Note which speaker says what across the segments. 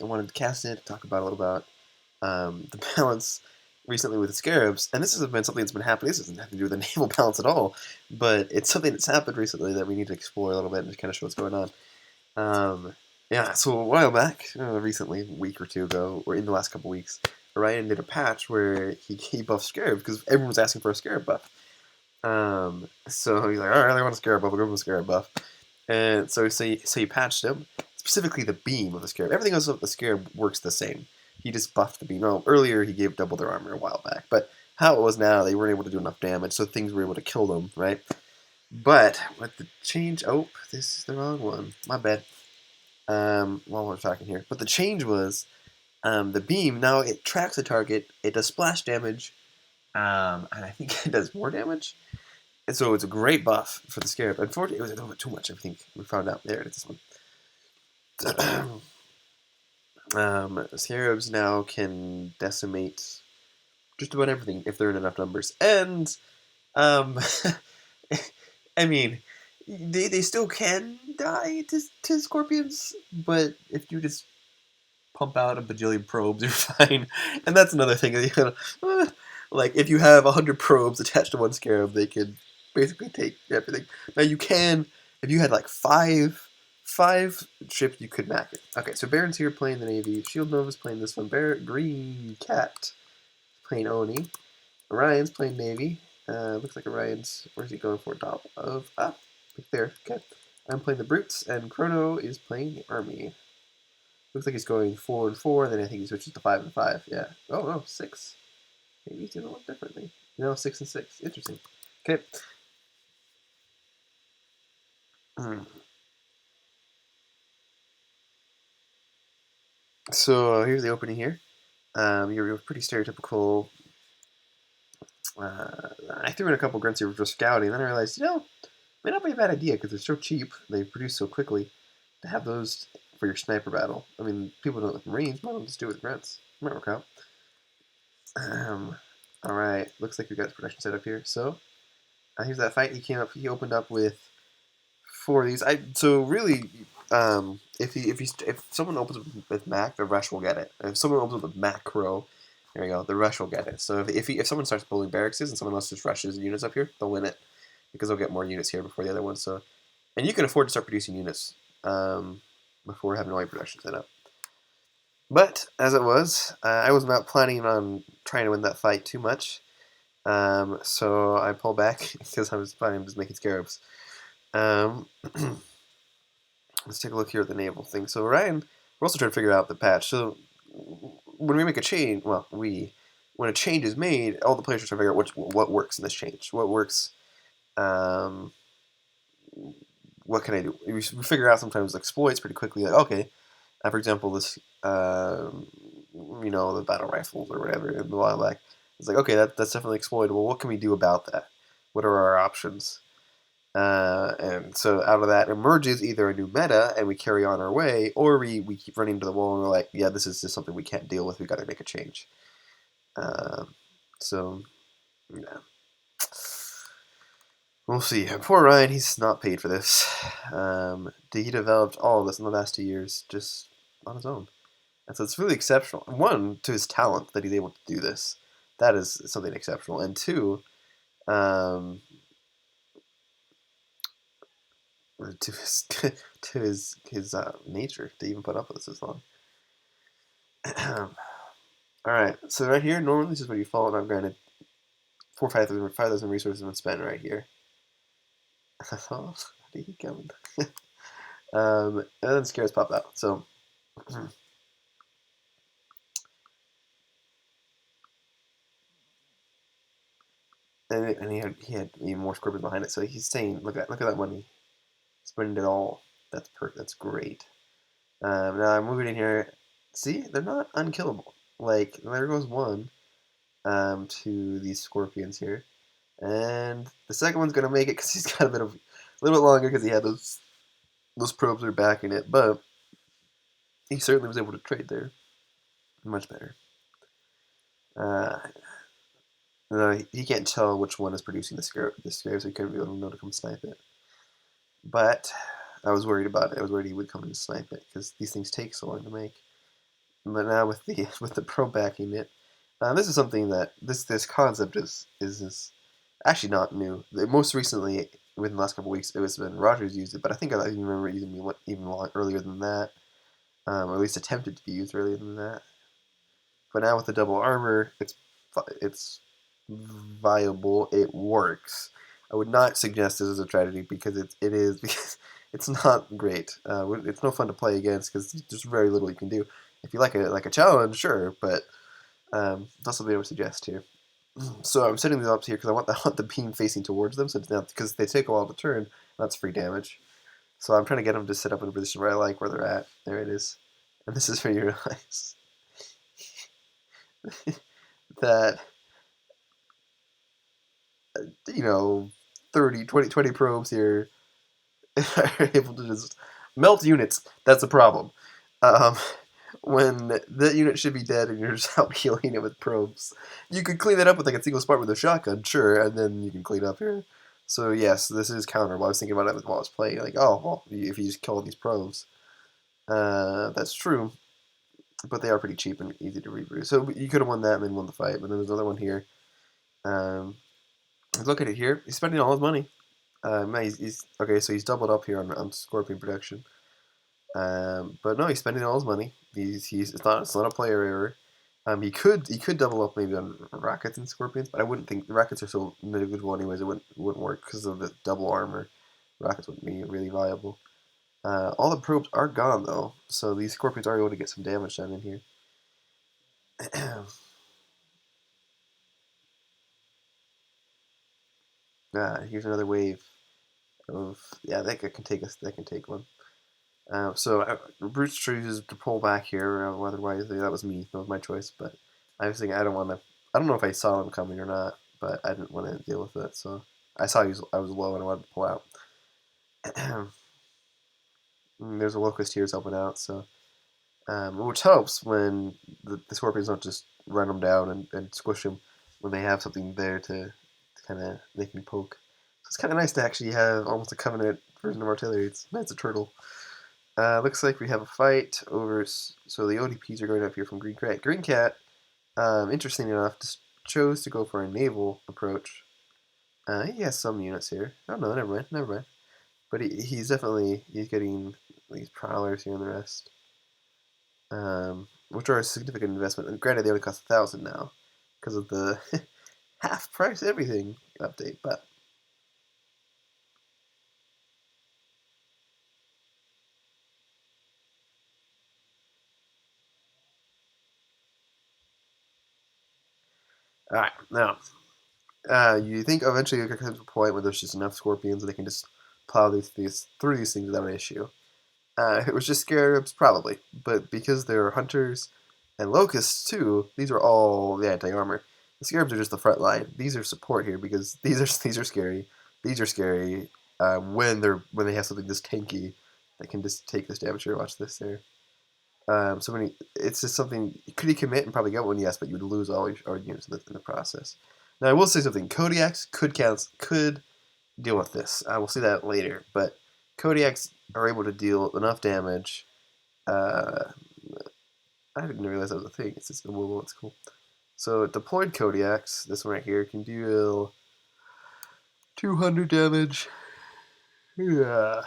Speaker 1: I wanted to cast it, talk about a little about the balance recently with the scarabs, and this has been something that's been happening. This doesn't have to do with the naval balance at all, but it's something that's happened recently that we need to explore a little bit and just kind of show what's going on. Yeah, so a while back, recently, a week or two ago, or in the last couple weeks, Orion did a patch where he buffed Scarab because everyone was asking for a Scarab buff. So he's like, all right, I want a Scarab buff. I'll go with a Scarab buff. And so he patched him, specifically the beam of the Scarab. Everything else of the Scarab works the same. He just buffed the beam. Well, earlier he gave double their armor a while back, but how it was now, they weren't able to do enough damage, so things were able to kill them, right? But with the change, oh, this is the wrong one. My bad. While we're talking here, but the change was the beam. Now it tracks the target. It does splash damage, and I think it does more damage. And so it's a great buff for the Scarab. Unfortunately, it was a little bit too much. I think we found out there. This one. Scarabs now can decimate just about everything if they're in enough numbers, and um, I mean, they still can die to scorpions, but if you just pump out a bajillion probes, you're fine. And that's another thing. Like if you have 100 probes attached to one scarab, they can basically take everything. Now you can, if you had like five ships, you could mac it. Okay, so Baron's here playing the Navy. Shield Nova's playing this one. Green Cat playing Oni. Orion's playing Navy. Looks like Orion's, where's he going for? Top of, there, okay. I'm playing the Brutes, and Chrono is playing the Army. Looks like he's going 4 and 4, then I think he switches to 5 and 5. Yeah. Oh no, 6. Maybe he's gonna look differently. No, 6 and 6. Interesting. Okay. So here's the opening here. You're pretty stereotypical. I threw in a couple grunts here for scouting, and then I realized, may not be a bad idea because they're so cheap. They produce so quickly. To have those for your sniper battle. I mean, people don't like Marines. Why don't just do it with grunts? Might work out. All right. Looks like we got his production set up here. So here's that fight. He came up. He opened up with 4 of these. So really, if someone opens with Mac, the rush will get it. If someone opens with Macro, there you go. The rush will get it. So if someone starts pulling barracks and someone else just rushes units up here, they'll win it because they'll get more units here before the other ones. So, and you can afford to start producing units before having all your production set up. But as it was, I was not planning on trying to win that fight too much. So I pulled back because I was planning on just making scarabs. Let's take a look here at the naval thing. So Ryan, we're also trying to figure out the patch. So when we make a change, when a change is made, all the players are trying to figure out what works in this change. What works? What can I do? We figure out sometimes exploits pretty quickly. Like, okay, for example, this, the battle rifles or whatever in the while back. It's like, okay, that's definitely exploitable. What can we do about that? What are our options? And so out of that emerges either a new meta and we carry on our way, or we keep running into the wall and we're like, yeah, this is just something we can't deal with. We got to make a change. So, yeah. We'll see. Poor Ryan, he's not paid for this. He developed all of this in the last 2 years just on his own. And so it's really exceptional. One, to his talent that he's able to do this. That is something exceptional. And two, to his to his nature to even put up with this as long. All right, so right here, normally this is where you fall. Now, granted, 5,000 resources have been spent right here. Oh, how did he come? And then scares pop out. So. And he had even more scorpions behind it. So he's saying, look at that money, spending it all. That's great. Now I'm moving in here. See, they're not unkillable. Like there goes one to these scorpions here, and the second one's gonna make it because he's got a little bit longer because he had those probes are backing it, but he certainly was able to trade there much better. No, he can't tell which one is producing the scare, so he couldn't be able to know to come snipe it. But I was worried about it. I was worried he would come and snipe it because these things take so long to make. but now with the with the pro backing it, this is something that this concept is actually not new. Most recently, within the last couple of weeks, it was been Rogers used it, but I think I even remember using it even earlier than that, or at least attempted to be used earlier than that. But now with the double armor, it's viable. It works. I would not suggest this as a strategy because it is because it's not great. It's no fun to play against because there's very little you can do. If you like a challenge, sure, but that's what I would suggest here. So I'm setting these up here because I want the beam facing towards them, so it's not because they take a while to turn. That's free damage. So I'm trying to get them to sit up in a position where I like where they're at. There it is, and this is where you realize that 30, 20 probes here are able to just melt units. That's a problem. Um, when that unit should be dead and you're just out healing it with probes. You could clean that up with like a single spark with a shotgun, sure, and then you can clean up here. So yes, this is counterable. I was thinking about it while I was playing. Like, oh, well, if you just kill all these probes, that's true. But they are pretty cheap and easy to reproduce. So you could have won that and then won the fight. But then there's another one here. Look at it here. He's spending all his money. He's okay. So he's doubled up here on Scorpion production. But no, he's spending all his money. It's not a player error. He could double up maybe on rockets and scorpions, but I wouldn't think the rockets are so negligible anyways. It wouldn't work because of the double armor. Rockets wouldn't be really viable. All the probes are gone though, so these scorpions are able to get some damage done in here. Here's another wave of that can take us. That can take one. So Bruce chooses to pull back here. Otherwise, that was me. That was my choice. But I was thinking I don't want to. I don't know if I saw him coming or not, but I didn't want to deal with it. So I saw I was low and I wanted to pull out. There's a locust here helping out, so which helps when the scorpions don't just run them down and squish them when they have something there to kind of they can poke. So it's kind of nice to actually have almost a covenant version of artillery. It's a turtle. Looks like we have a fight over. So the ODPs are going up here from Green Cat. Green Cat, interesting enough, just chose to go for a naval approach. He has some units here. Oh no, never mind. But he's getting these prowlers here and the rest, which are a significant investment. And granted, they only cost 1,000 now because of the half price everything update. But all right, now you think eventually you'll come to a point where there's just enough scorpions and they can just plow through these things without an issue. If it was just scarabs, probably, but because they're hunters and locusts too, these are all the anti-armor. The scarabs are just the front line. These are support here because these are scary. These are scary when they have something this tanky that can just take this damage here. Watch this there. It's just something. Could he commit and probably get one? Yes, but you would lose all your units in the process. Now I will say something. Kodiaks could deal with this. I will see that later, but Kodiaks are able to deal enough damage. Uh, I didn't realize that was a thing. It's just whoa, it's cool. So deployed Kodiaks, this one right here, can deal 200 damage. Yeah.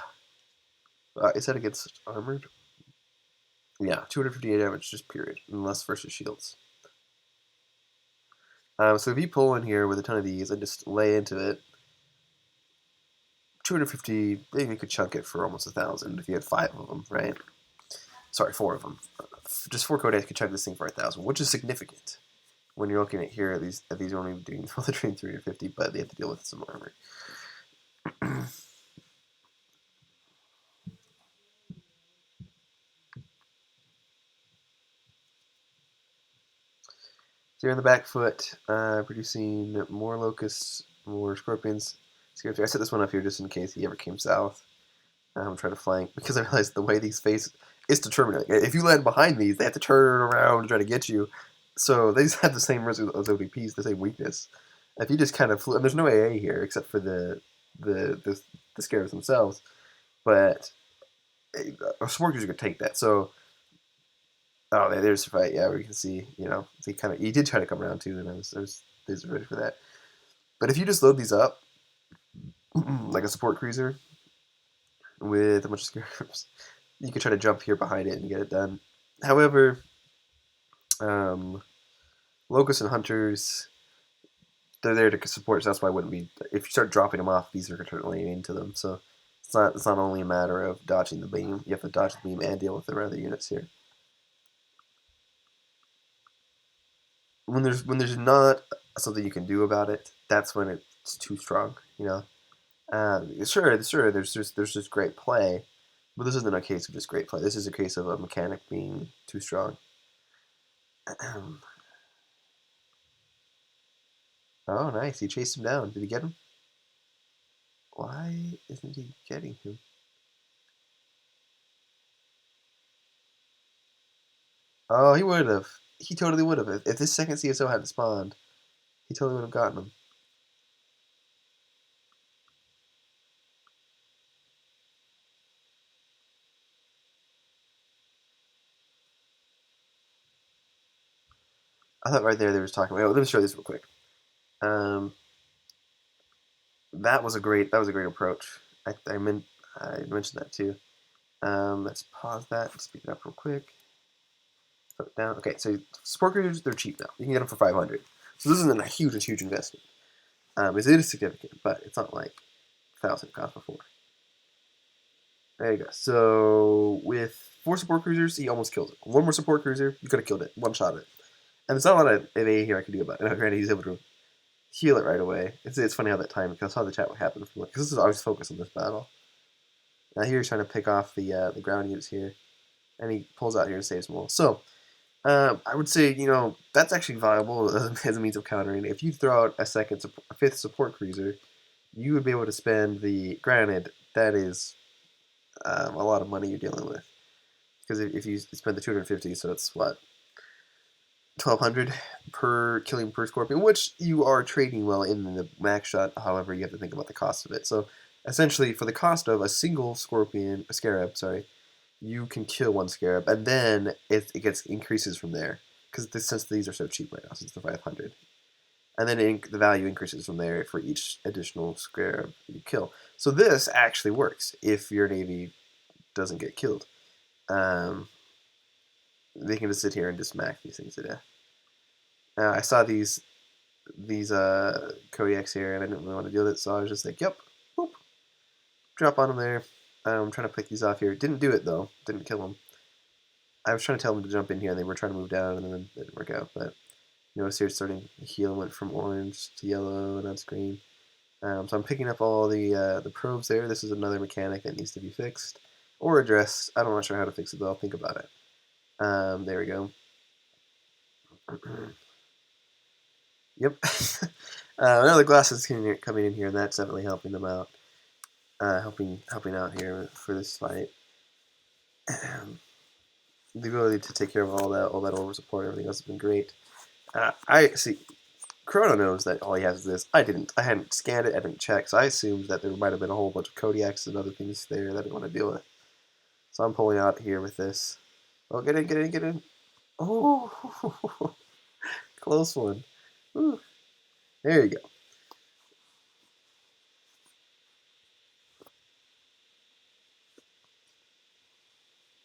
Speaker 1: Is that against armored? Yeah, 258 damage, just period, unless versus shields. So if you pull in here with a ton of these and just lay into it, 250, you could chunk it for almost 1,000 if you had 5 of them, right? Sorry, 4 of them. Just 4 Kodiaks could chunk this thing for 1,000, which is significant. When you're looking at here, these are only doing the train 350, but they have to deal with some armor. So you're on the back foot, producing more locusts, more scorpions. I set this one up here just in case he ever came south. I'm trying to flank because I realized the way these face is determinate. If you land behind these, they have to turn around and try to get you. So they just have the same risk as ODPs, the same weakness. If you just kind of flew, and there's no AA here except for the scarabs themselves, but a sport user could take that. So Oh, there's the fight. Yeah, where you can see, he did try to come around too, and I was ready for that. But if you just load these up like a support cruiser with a bunch of scarabs, you could try to jump here behind it and get it done. However, um, locusts and hunters, they're there to support. So that's why I wouldn't be. If you start dropping them off, these are going to start laying into them. So it's not only a matter of dodging the beam. You have to dodge the beam and deal with the other units here. When there's not something you can do about it, that's when it's too strong. Sure. There's just great play, but this isn't a case of just great play. This is a case of a mechanic being too strong. Oh, nice. He chased him down. Did he get him? Why isn't he getting him? Oh, he would have. He totally would have. If this second CSO hadn't spawned, he totally would have gotten him. I thought right there they were talking about. Oh, let me show this real quick. Um, that was a great approach. I mentioned that too. Let's pause that and speed it up real quick. Put it down. Okay, so support cruisers, they're cheap now. You can get them for 500. So this isn't a huge investment. It is significant, but it's not like 1,000 cost before. There you go. So with 4 support cruisers, he almost killed it. One more support cruiser, you could have killed it. One shot it. And there's not a lot of A here I can do about it. Granted, he's able to heal it right away. It's funny how that time, because I saw the chat what happened from because this is always focused on this battle. Now here he's trying to pick off the ground units here, and he pulls out here and saves them all. So I would say that's actually viable as a means of countering. If you throw out a fifth support cruiser, you would be able to spend the. Granted, that is a lot of money you're dealing with, because if you spend the 250, so it's what 1,200 per killing per scorpion, which you are trading well in the max shot. However, you have to think about the cost of it. So essentially, for the cost of a single scarab, sorry, you can kill one scarab, and then it gets increases from there. Because since these are so cheap right now, since the 500, and then the value increases from there for each additional scarab you kill. So this actually works if your navy doesn't get killed. They can just sit here and just smack these things to death. I saw these Kodiaks here, and I didn't really want to deal with it, so I was just like, yep, boop, drop on them there. I'm trying to pick these off here. Didn't do it though. Didn't kill them. I was trying to tell them to jump in here, and they were trying to move down, and then it didn't work out. But notice here, it's starting to heal, went from orange to yellow, and that's green. So I'm picking up all the probes there. This is another mechanic that needs to be fixed or addressed. I'm not sure how to fix it, but I'll think about it. There we go. Yep. Now the glass is coming in here, and that's definitely helping them out. Helping out here for this fight. The ability to take care of all that over support, everything else has been great. I see. Chrono knows that all he has is this. I didn't. I hadn't scanned it. I didn't check, so I assumed that there might have been a whole bunch of Kodiaks and other things there that I didn't want to deal with. So I'm pulling out here with this. Oh, get in. Oh, close one. Ooh. There you go.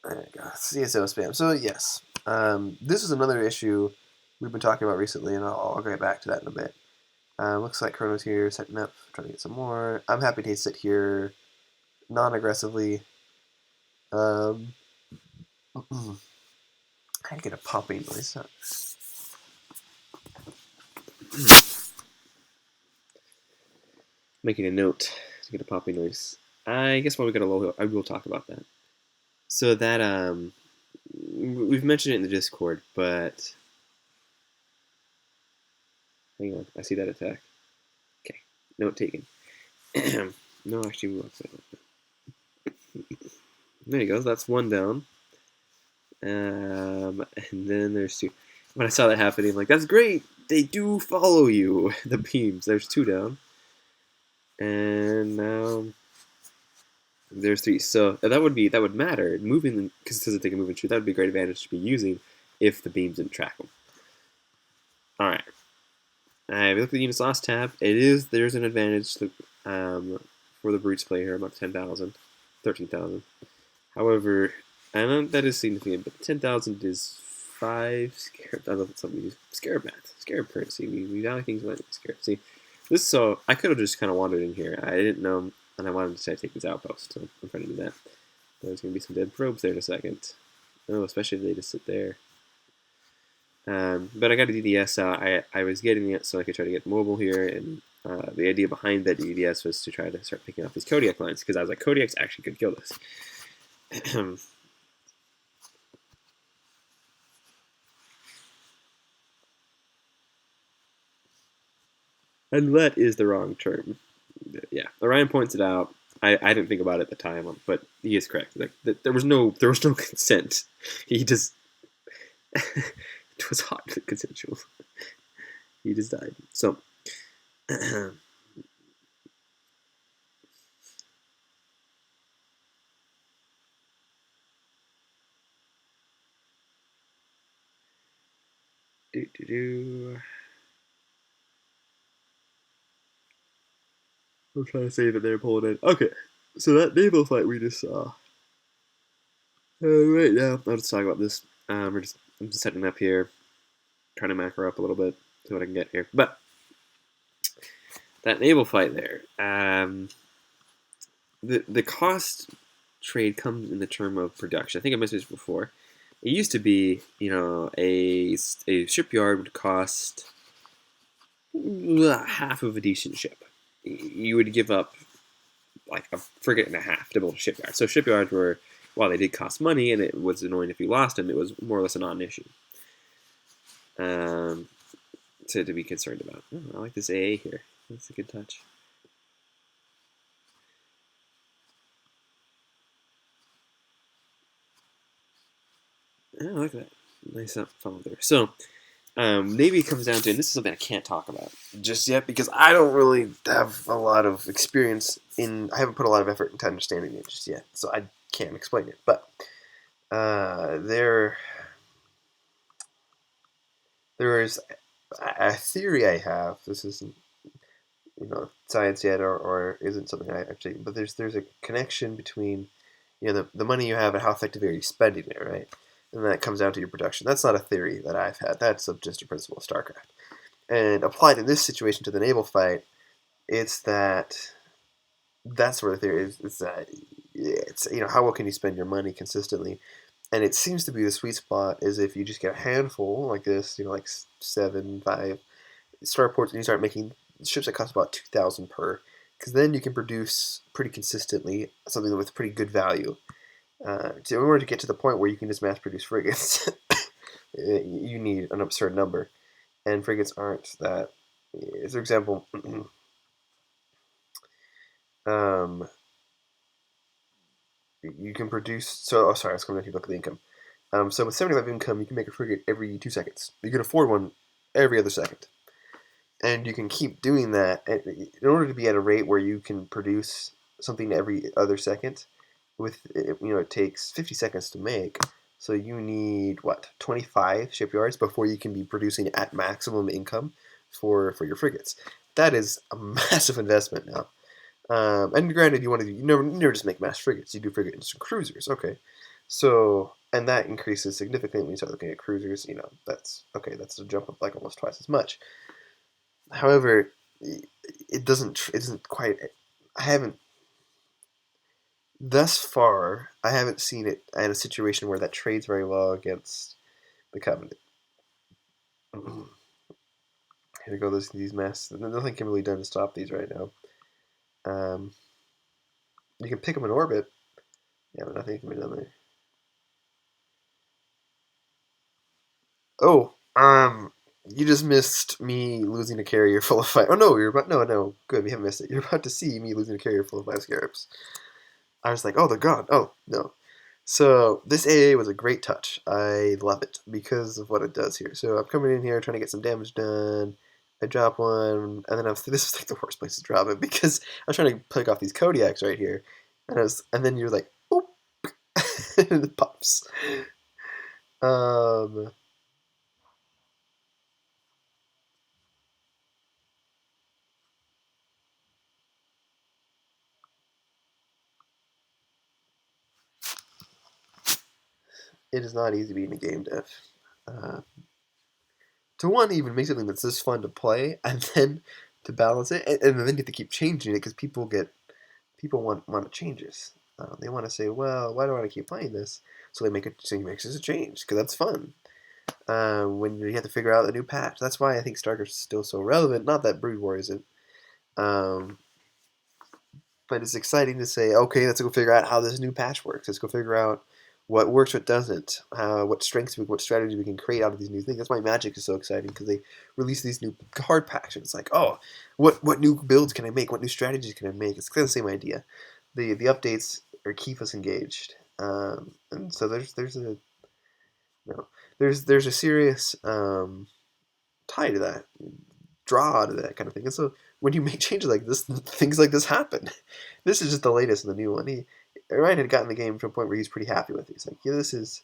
Speaker 1: There you go. CSO spam. So yes, this is another issue we've been talking about recently, and I'll get back to that in a bit. Looks like Chrono's here, setting up, trying to get some more. I'm happy to sit here non-aggressively. I get a popping noise. Making a note to get a popping noise. I guess while we got a low, I will talk about that. So that we've mentioned it in the Discord, but hang on, I see that attack. Okay, note taken. No, actually, we won't say that. There you go. That's one down. And then there's two. When I saw that happening, I'm like, that's great. They do follow you. The beams. There's 2 down. And now there's 3. So that would matter. Moving, because it says that they can move and shoot. That would be a great advantage to be using.
Speaker 2: if the beams didn't track them. All right. I looked at the units last tab. There's an advantage for the brutes player here, about 10,000, 13,000. However, and that is significant, but 10,000 is 5 scarab. I love it, something we use. Scarab math, scarab currency. We value things like scarab. See, so I could have just kind of wandered in here. I didn't know, and I wanted to take this outpost, so I'm trying to do that. There's going to be some dead probes there in a second. Oh, especially if they just sit there. But I got a DDS out. I was getting it so I could try to get mobile here, and the idea behind that DDS was to try to start picking off these Kodiak lines, because I was like, Kodiaks actually could kill this. And let is the wrong term. Yeah, Orion points it out. I didn't think about it at the time, but he is correct. Like, there was no consent. He just it was hot consensual. He just died. So I'm trying to say that they're pulling in. Okay, so that naval fight we just saw. Right now, I'll just talk about this. I'm just setting up here, trying to macro up a little bit, see what I can get here. But that naval fight there, the cost trade comes in the term of production. I think I mentioned this before. It used to be, a shipyard would cost half of a decent ship. You would give up like a frigate and a half to build a shipyard. So shipyards were, while they did cost money and it was annoying if you lost them, it was more or less a non-issue to be concerned about. Oh, I like this AA here. That's a good touch. Oh, I like that. Nice follow there. So, maybe it comes down to, and this is something I can't talk about just yet because I don't really have a lot of experience I haven't put a lot of effort into understanding it just yet, so I can't explain it. But there is a theory I have. This isn't science yet, or isn't something I actually. But there's a connection between the money you have and how effectively are you spending it, right? And that comes down to your production. That's not a theory that I've had. That's just a principle of StarCraft. And applied in this situation to the naval fight, it's that sort of theory is that it's how well can you spend your money consistently, and it seems to be the sweet spot is if you just get a handful like this, like 7, 5 starports, and you start making ships that cost about 2,000 per, because then you can produce pretty consistently something with pretty good value. In order to get to the point where you can just mass produce frigates, you need an absurd number, and frigates aren't that. For example, you can produce. So, sorry, I was going to look at the income. So with 75 income, you can make a frigate every 2 seconds. You can afford one every other second, and you can keep doing that in order to be at a rate where you can produce something every other second. It takes 50 seconds to make. So you need 25 shipyards before you can be producing at maximum income for your frigates. That is a massive investment now. And granted, you never just make mass frigates. You do frigates and cruisers. Okay, so and that increases significantly when you start looking at cruisers. That's okay. That's a jump of like almost twice as much. However, it doesn't. It isn't quite. I haven't. Thus far, I haven't seen it in a situation where that trades very well against the Covenant. Here we go. These masks. Nothing can really be done to stop these right now. You can pick them in orbit. Yeah, but nothing can be done there. Oh, you just missed me losing a carrier full of 5. Oh no, no. Good, we haven't missed it. You're about to see me losing a carrier full of 5 scarabs. I was like, oh, they're gone. Oh no. So this AA was a great touch. I love it because of what it does here. So I'm coming in here trying to get some damage done. I drop one, and then this was like the worst place to drop it because I was trying to pick off these Kodiaks right here, and then you're like, boop, and it pops. it is not easy being a game dev. Uh, to one, even make something that's this fun to play, and then to balance it, and then you have to keep changing it because people want changes. They want to say, well, why do I want to keep playing this? So he makes a change because that's fun. When you have to figure out a new patch, that's why I think StarCraft's still so relevant. Not that Brood War isn't, um, but it's exciting to say, okay, let's go figure out how this new patch works. Let's go figure out what works, what doesn't, what strengths, what strategy we can create out of these new things. That's why Magic is so exciting because they release these new card packs, and it's like, oh, what new builds can I make? What new strategies can I make? It's kind of the same idea. The updates are keep us engaged, and so there's a there's a serious tie to that, draw to that kind of thing. And so when you make changes like this, things like this happen. This is just the latest in the new one. Ryan had gotten the game to a point where he's pretty happy with it. He's like, yeah, this is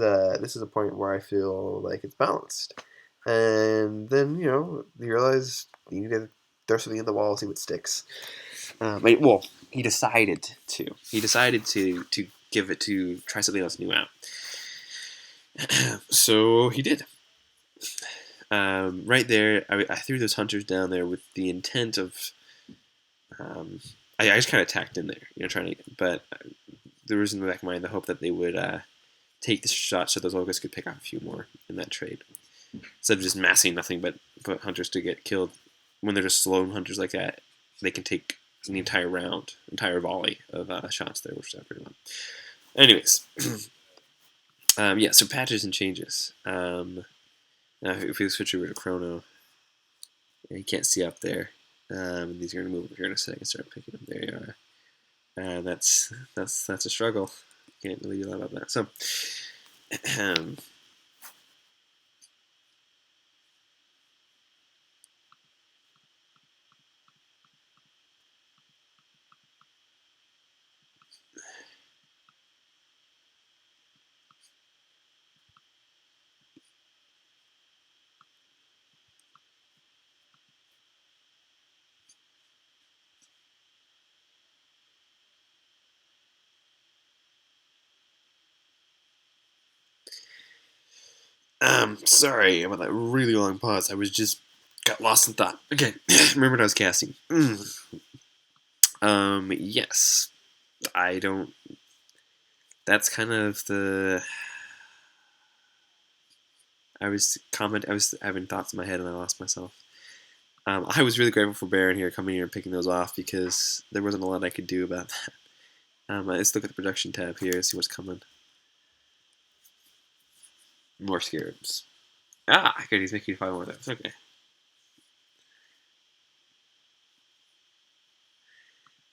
Speaker 2: a point where I feel like it's balanced. And then you realize you need to throw something in the wall, see what sticks.
Speaker 1: Well, he decided to. He decided to give it to try something else new out. So he did. Right there, I threw those hunters down there with the intent of. I just kind of tacked in there, trying to. But there was in the back of my mind the hope that they would take the shot so those locusts could pick off a few more in that trade, instead of just massing nothing but hunters to get killed. When they're just slow hunters like that, they can take the entire round, entire volley of shots there, which is pretty fun. Anyways, yeah. So patches and changes. Now, if we switch over to Chrono, you can't see up there. These are going to move over here in a second. Start picking them. There you are. That's a struggle. Can't really do a lot about that. So, sorry about that really long pause. I was just got lost in thought. Okay, remember what I was casting. Yes, I don't. That's kind of the. I was having thoughts in my head and I lost myself. I was really grateful for Baron here coming here and picking those off because there wasn't a lot I could do about that. Let's look at the production tab here and see what's coming. More scarabs. Okay, he's making 5 more of those. Okay.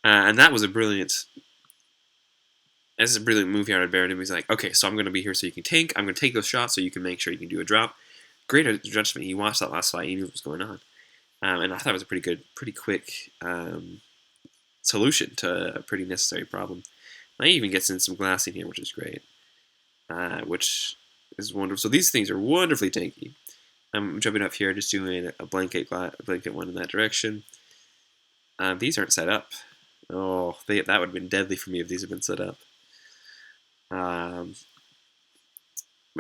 Speaker 1: And that was a brilliant. This is a brilliant move here out of Baron. He's like, okay, so I'm going to be here so you can tank. I'm going to take those shots so you can make sure you can do a drop. Great judgment. He watched that last fight. He knew what was going on. And I thought it was a pretty quick solution to a pretty necessary problem. And he even gets in some glassing here, which is great. Which is wonderful. So these things are wonderfully tanky. I'm jumping up here, just doing a blanket one in that direction. These aren't set up. Oh, that would have been deadly for me if these had been set up. But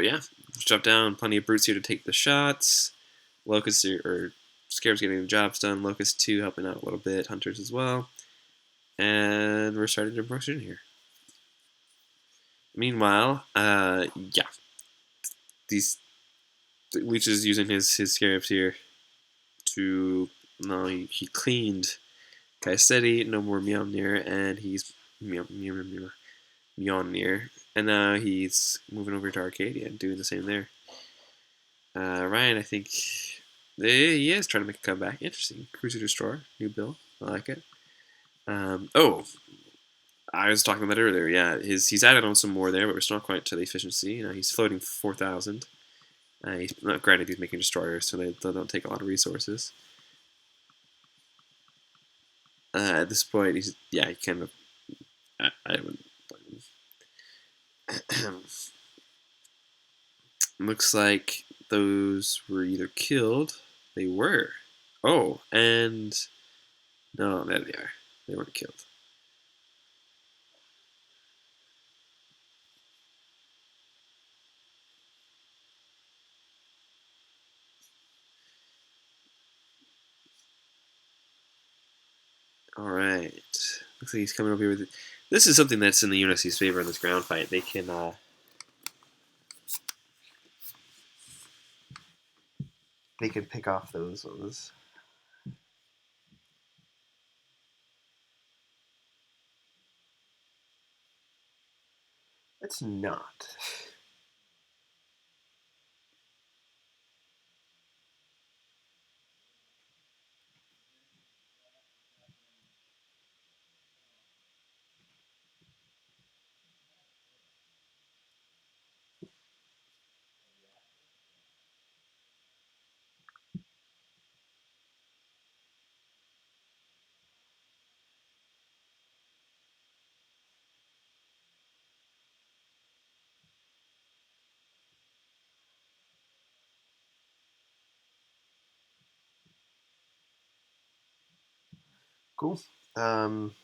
Speaker 1: yeah, jump down. Plenty of brutes here to take the shots. Locusts or Scarabs getting the jobs done. Locust 2 helping out a little bit. Hunters as well. And we're starting to approach in here. Meanwhile, yeah, these Leech is using his Scarabs here to. No, he cleaned Kaiseti, no more Mjolnir, and he's Mjolnir. And now he's moving over to Arcadia and doing the same there. Ryan, I think he is trying to make a comeback. Interesting. Cruiser Destroyer, new build. I like it. Oh, I was talking about that earlier. Yeah, he's added on some more there, but we're still not quite to the efficiency. He's floating 4,000. Granted, he's making destroyers, so they don't take a lot of resources. At this point, he kind of. I wouldn't. Looks like those were either killed. They were. Oh, and no, there they are. They weren't killed. All right. Looks like he's coming over here with it. This is something that's in the UNSC's favor in this ground fight. They can pick off those ones. It's not. Cool.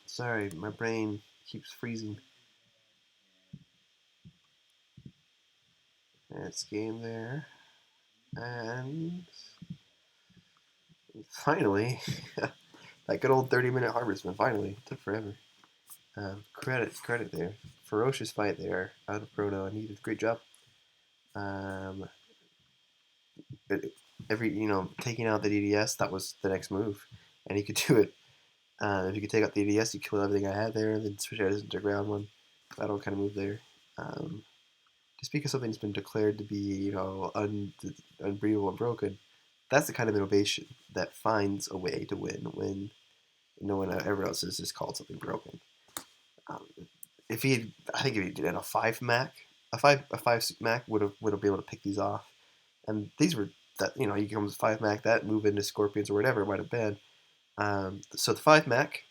Speaker 1: Sorry, my brain keeps freezing. That's game there. And finally, that good old 30-minute harvestman. Finally, it took forever. Credit there. Ferocious fight there out of Proto. And he did a great job. Um, but taking out the DDS, that was the next move, and he could do it. If you could take out the DDS, you kill everything I had there, and then switch out into ground one. That'll kind of move there. Um, just because something's been declared to be, unbreathable and broken, that's the kind of innovation that finds a way to win when no one ever else has just called something broken. Um, if he, I think if he did a 5 Mac, a five Mac would have been able to pick these off, and these were that you come with 5 Mac that move into Scorpions or whatever it might have been. So the 5 Mac,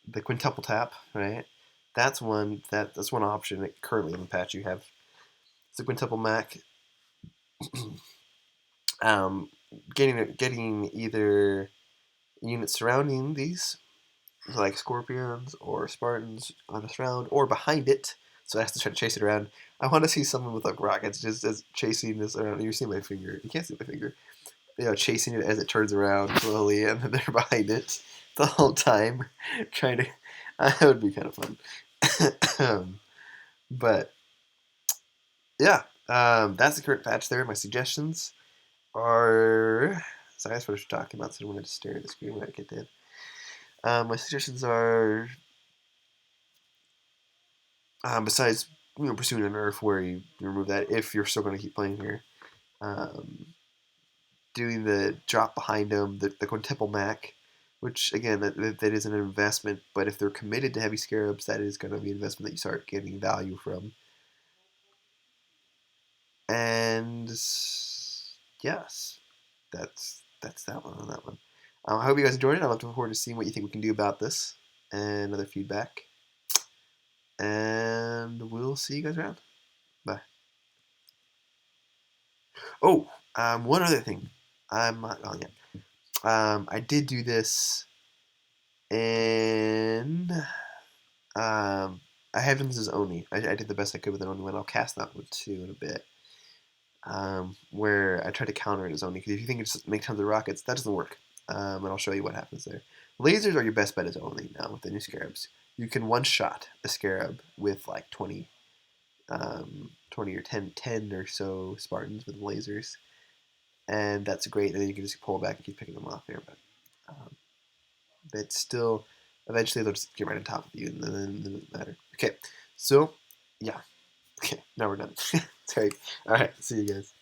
Speaker 1: the quintuple tap, right? That's one option currently in the patch you have. It's the quintuple Mac. um, getting either units surrounding these, like Scorpions or Spartans on this round, or behind it, so I have to try to chase it around. I want to see someone with like rockets just as chasing this around. You see my finger. You can't see my finger. Chasing it as it turns around slowly, and then they're behind it the whole time, trying to. That would be kind of fun. But yeah, that's the current patch there. My suggestions are. Sorry, that's what I was talking about, so I don't want to stare at the screen when I get dead. My suggestions are, besides pursuing an nerf where you remove that if you're still going to keep playing here, um, doing the drop behind them, the quintuple Mac, which again that is an investment, but if they're committed to heavy scarabs, that is going to be an investment that you start getting value from. And yes, that's that one on that one. I hope you guys enjoyed it. I look forward to seeing what you think we can do about this and other feedback. And we'll see you guys around. Bye. Oh, one other thing. I'm not. Oh yeah. I did do this in. I have them as Oni. I did the best I could with an Oni one. I'll cast that one too in a bit. Where I tried to counter it as Oni, because if you think it's just make tons of rockets, that doesn't work. And I'll show you what happens there. Lasers are your best bet as Oni now with the new scarabs. You can one-shot a scarab with like 20 or 10 or so Spartans with lasers, and that's great. And then you can just pull back and keep picking them off there. But it's still eventually they'll just get right on top of you, and then it doesn't matter. Okay, so yeah. Okay, now we're done. Sorry. All right, see you guys.